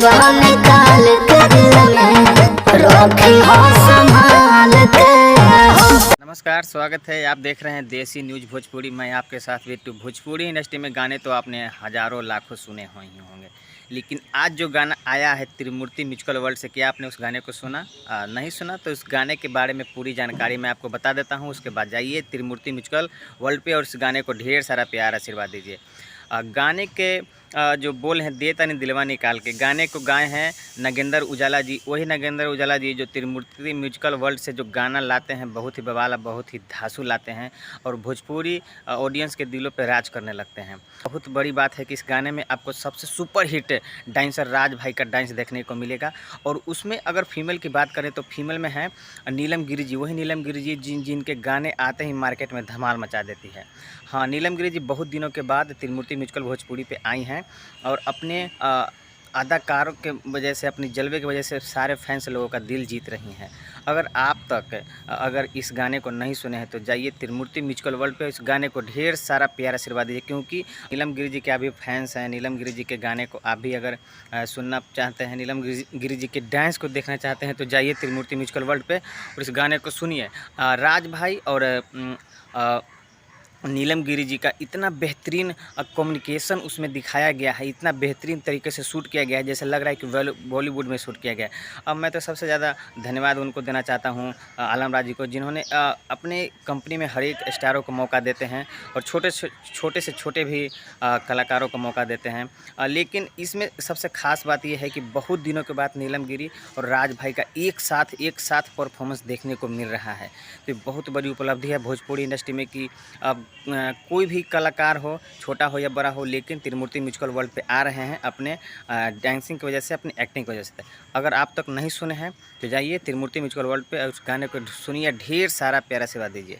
दिलवा निकाल के दिल में रखी हो संभाल के हो। नमस्कार, स्वागत है। आप देख रहे हैं देसी न्यूज़ भोजपुरी। मैं आपके साथ बिट्टू। भोजपुरी इंडस्ट्री में गाने तो आपने हज़ारों लाखों सुने हुए ही होंगे, लेकिन आज जो गाना आया है त्रिमूर्ति म्यूजिकल वर्ल्ड से, क्या आपने उस गाने को सुना? नहीं सुना तो उस गाने के बारे में पूरी जानकारी मैं आपको बता देता हूं। उसके बाद जाइए त्रिमूर्ति म्यूजिकल वर्ल्ड पे और उस गाने को ढेर सारा प्यार आशीर्वाद दीजिए। गाने के जो बोल हैं दे तनी दिलवा निकाल के, गाने को गाए हैं नगेंद्र उजाला जी। वही नगेंद्र उजाला जी जो त्रिमूर्ति म्यूजिकल वर्ल्ड से जो गाना लाते हैं, बहुत ही बवाला, बहुत ही धांसू लाते हैं और भोजपुरी ऑडियंस के दिलों पे राज करने लगते हैं। बहुत बड़ी बात है कि इस गाने में आपको सबसे सुपर हिट डांसर राज भाई का डांस देखने को मिलेगा। और उसमें अगर फीमेल की बात करें तो फीमेल में है नीलम गिरी जी। वही नीलम गिरी जी जिनके गाने आते ही मार्केट में धमाल मचा देती है। हाँ, नीलम गिरी जी बहुत दिनों के बाद त्रिमूर्ति म्यूजिकल भोजपुरी पे आई हैं और अपने अदाकारों के वजह से, अपनी जलवे की वजह से सारे फैंस लोगों का दिल जीत रही हैं। अगर आप तक अगर इस गाने को नहीं सुने हैं तो जाइए त्रिमूर्ति म्यूजिकल वर्ल्ड पे, इस गाने को ढेर सारा प्यार आशीर्वाद दीजिए, क्योंकि नीलम गिरी जी के अभी फैंस हैं। नीलम गिरी जी के गाने को आप भी अगर सुनना चाहते हैं, नीलम गिरी जी के डांस को देखना चाहते हैं तो जाइए त्रिमूर्ति म्यूजिकल वर्ल्ड पे और इस गाने को सुनिए। राज भाई और नीलम गिरी जी का इतना बेहतरीन कम्युनिकेशन उसमें दिखाया गया है, इतना बेहतरीन तरीके से शूट किया गया है, जैसे लग रहा है कि बॉलीवुड में शूट किया गया है। अब मैं तो सबसे ज़्यादा धन्यवाद उनको देना चाहता हूँ, आलम राज जी को, जिन्होंने अपने कंपनी में हर एक स्टारों को मौका देते हैं और छोटे से छोटे भी कलाकारों को मौका देते हैं। लेकिन इसमें सबसे ख़ास बात यह है कि बहुत दिनों के बाद नीलम गिरी और राज भाई का एक साथ परफॉर्मेंस देखने को मिल रहा है। तो बहुत बड़ी उपलब्धि है भोजपुरी इंडस्ट्री में कि अब कोई भी कलाकार हो, छोटा हो या बड़ा हो, लेकिन त्रिमूर्ति म्यूजिकल वर्ल्ड पे आ रहे हैं अपने डांसिंग की वजह से, अपनी एक्टिंग की वजह से। अगर आप तक नहीं सुने हैं तो जाइए त्रिमूर्ति म्यूजिकल वर्ल्ड पे उस गाने को सुनिए, ढेर सारा प्यारा सेवा दीजिए।